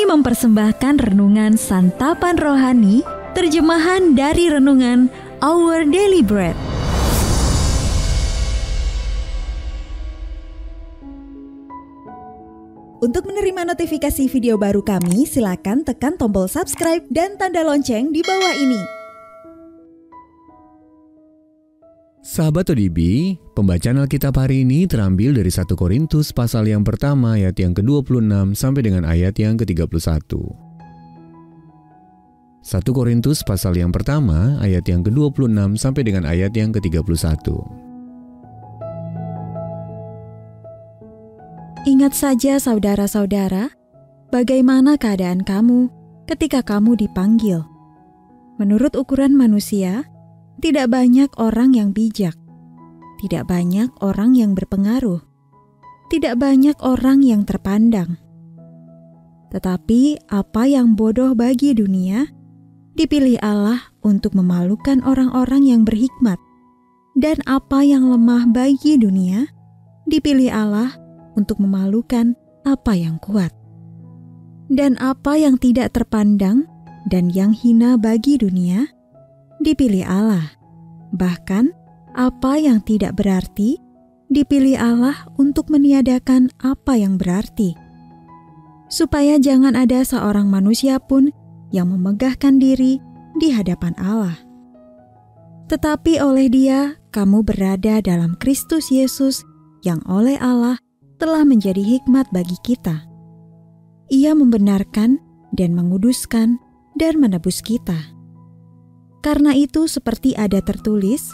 Kami mempersembahkan renungan Santapan Rohani, terjemahan dari renungan Our Daily Bread. Untuk menerima notifikasi video baru kami, silakan tekan tombol subscribe dan tanda lonceng di bawah ini. Sahabat ODB, pembacaan Alkitab hari ini terambil dari 1 Korintus pasal yang pertama ayat yang ke-26 sampai dengan ayat yang ke-31. 1 Korintus pasal yang pertama ayat yang ke-26 sampai dengan ayat yang ke-31. Ingat saja saudara-saudara, bagaimana keadaan kamu ketika kamu dipanggil. Menurut ukuran manusia, tidak banyak orang yang bijak, tidak banyak orang yang berpengaruh, tidak banyak orang yang terpandang. Tetapi apa yang bodoh bagi dunia, dipilih Allah untuk memalukan orang-orang yang berhikmat. Dan apa yang lemah bagi dunia, dipilih Allah untuk memalukan apa yang kuat. Dan apa yang tidak terpandang dan yang hina bagi dunia, dipilih Allah. Bahkan apa yang tidak berarti, dipilih Allah untuk meniadakan apa yang berarti. Supaya jangan ada seorang manusia pun yang memegahkan diri di hadapan Allah. Tetapi oleh Dia, kamu berada dalam Kristus Yesus yang oleh Allah telah menjadi hikmat bagi kita. Ia membenarkan dan menguduskan dan menebus kita. Karena itu seperti ada tertulis,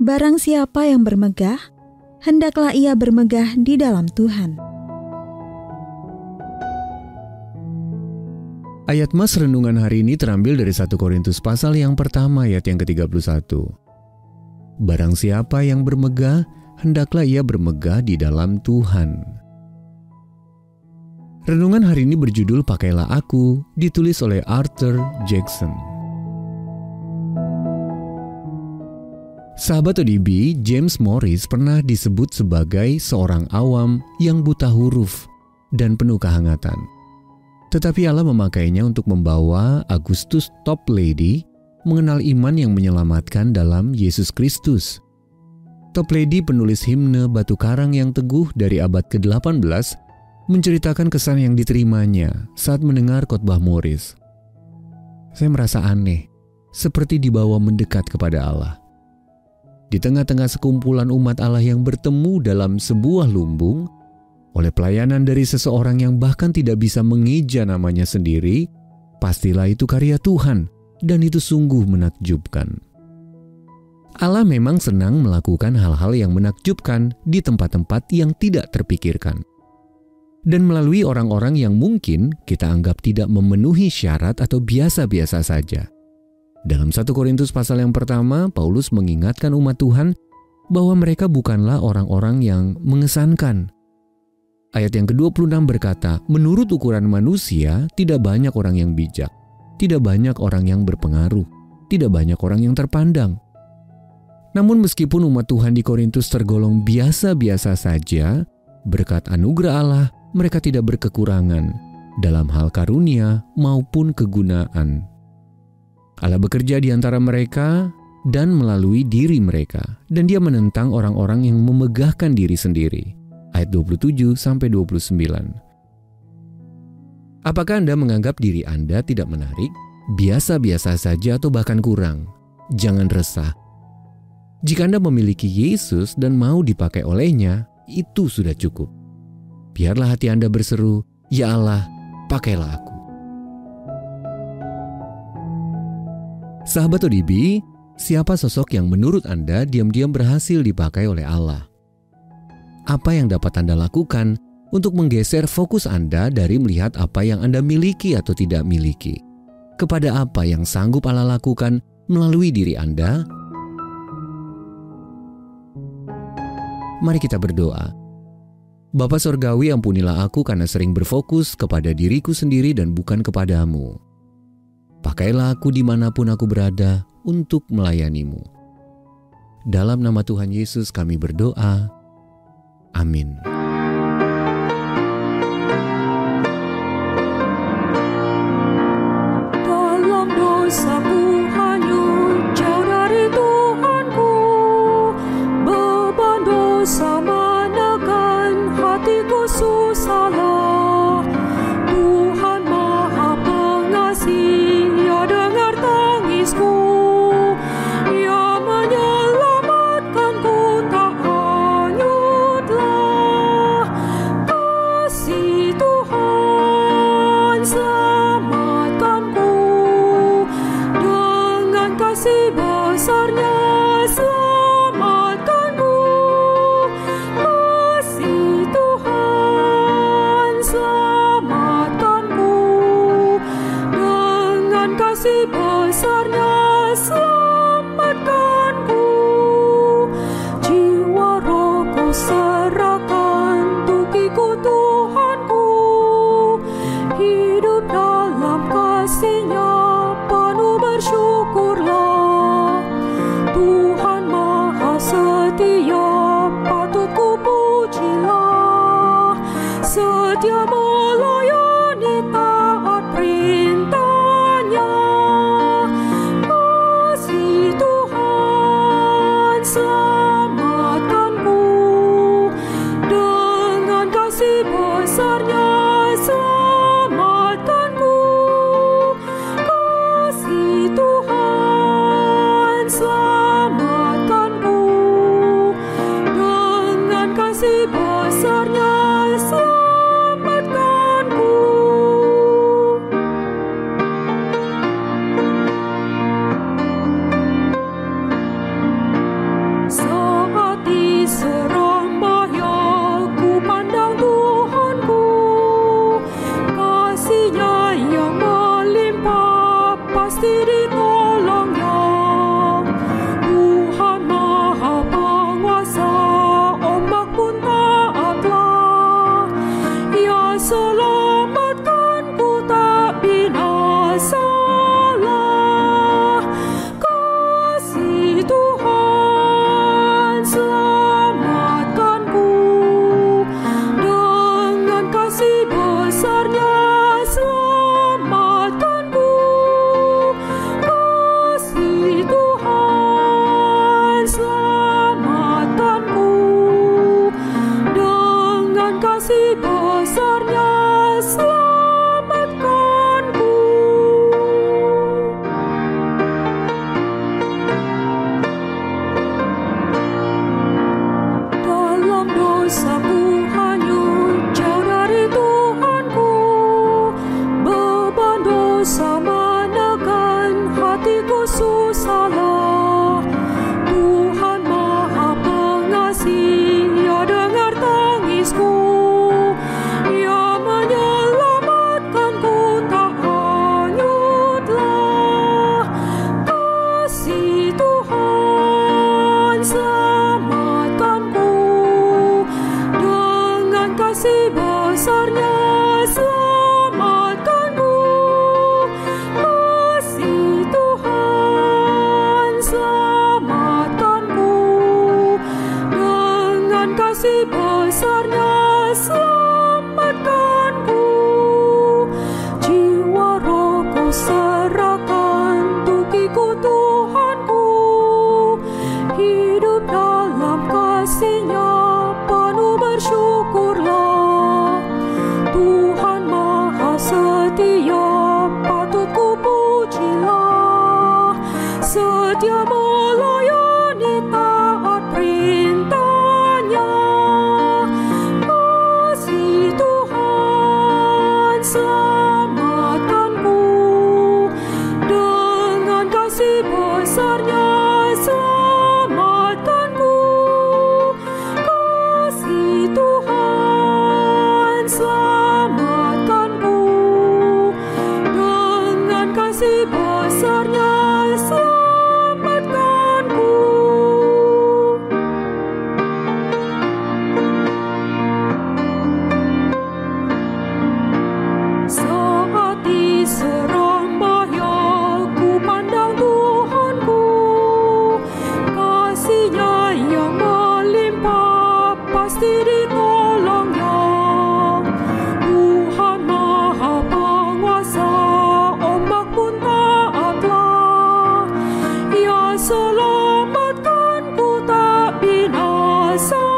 barang siapa yang bermegah, hendaklah ia bermegah di dalam Tuhan. Ayat mas renungan hari ini terambil dari 1 Korintus pasal yang pertama ayat yang ke-31. Barang siapa yang bermegah, hendaklah ia bermegah di dalam Tuhan. Renungan hari ini berjudul Pakailah Aku, ditulis oleh Arthur Jackson. Sahabat ODB, James Morris pernah disebut sebagai seorang awam yang buta huruf dan penuh kehangatan. Tetapi Allah memakainya untuk membawa Augustus Toplady mengenal iman yang menyelamatkan dalam Yesus Kristus. Toplady, penulis himne batu karang yang teguh dari abad ke-18, menceritakan kesan yang diterimanya saat mendengar khotbah Morris. Saya merasa aneh, seperti dibawa mendekat kepada Allah. Di tengah-tengah sekumpulan umat Allah yang bertemu dalam sebuah lumbung, oleh pelayanan dari seseorang yang bahkan tidak bisa mengeja namanya sendiri, pastilah itu karya Tuhan, dan itu sungguh menakjubkan. Allah memang senang melakukan hal-hal yang menakjubkan di tempat-tempat yang tidak terpikirkan. Dan melalui orang-orang yang mungkin kita anggap tidak memenuhi syarat atau biasa-biasa saja. Dalam 1 Korintus pasal yang pertama, Paulus mengingatkan umat Tuhan bahwa mereka bukanlah orang-orang yang mengesankan. Ayat yang ke-26 berkata, menurut ukuran manusia, tidak banyak orang yang bijak, tidak banyak orang yang berpengaruh, tidak banyak orang yang terpandang. Namun meskipun umat Tuhan di Korintus tergolong biasa-biasa saja, berkat anugerah Allah, mereka tidak berkekurangan dalam hal karunia maupun kegunaan. Allah bekerja di antara mereka dan melalui diri mereka, dan Dia menentang orang-orang yang memegahkan diri sendiri. Ayat 27-29. Apakah Anda menganggap diri Anda tidak menarik, biasa-biasa saja atau bahkan kurang? Jangan resah. Jika Anda memiliki Yesus dan mau dipakai olehnya, itu sudah cukup. Biarlah hati Anda berseru, "Ya Allah, pakailah aku." Sahabat ODB, siapa sosok yang menurut Anda diam-diam berhasil dipakai oleh Allah? Apa yang dapat Anda lakukan untuk menggeser fokus Anda dari melihat apa yang Anda miliki atau tidak miliki, kepada apa yang sanggup Allah lakukan melalui diri Anda? Mari kita berdoa. Bapa Sorgawi, ampunilah aku karena sering berfokus kepada diriku sendiri dan bukan kepadamu. Pakailah aku dimanapun aku berada untuk melayanimu. Dalam nama Tuhan Yesus kami berdoa. Amin. besarnya selamatkanku. Saat diserang bahaya ku pandang Tuhanku, kasih-Nya yang melimpah pasti ditolongnya. Tuhan Maha Penguasa, ombak pun taatlah. Ia selamatkanku tak binasalah. Kasih Tuhan selamatkanku, dengan kasih besarnya selamatkanku. Kasih Tuhan selamatkanku, dengan kasih besarnya selamatkanku. Dalam dosaku hanyut jauh dari Tuhanku, beban dosa menekan hatiku susahlah. Tuhan Maha Pengasih, Ia dengar tangisku, Ia menyelamatkanku tak hanyutlah. Kasih Tuhan selamatkanku, dengan kasih besarnya selamatkanku. Kasih Tuhan selamatkanku, dengan kasih besarnya selamatkanku. Jiwa rohku serahkan untuk ikut Tuhanku, hidup dalam kasih-Nya penuh bersyukurlah. Tuhan Maha Setia, patut ku pujilah. Setia melayani, taat perintah-Nya. Kasih Tuhan selamatkanku, dengan kasih besarnya selamatkanku. Kasih Tuhan selamatkanku, dengan kasih besarnya selamatkanku. Saat diserang bahaya ku pandang Tuhanku, kasih-Nya yang melimpah pasti ditolongnya. Tuhan Maha Penguasa, ombak pun taatlah. Ia selamatkanku tak binasa.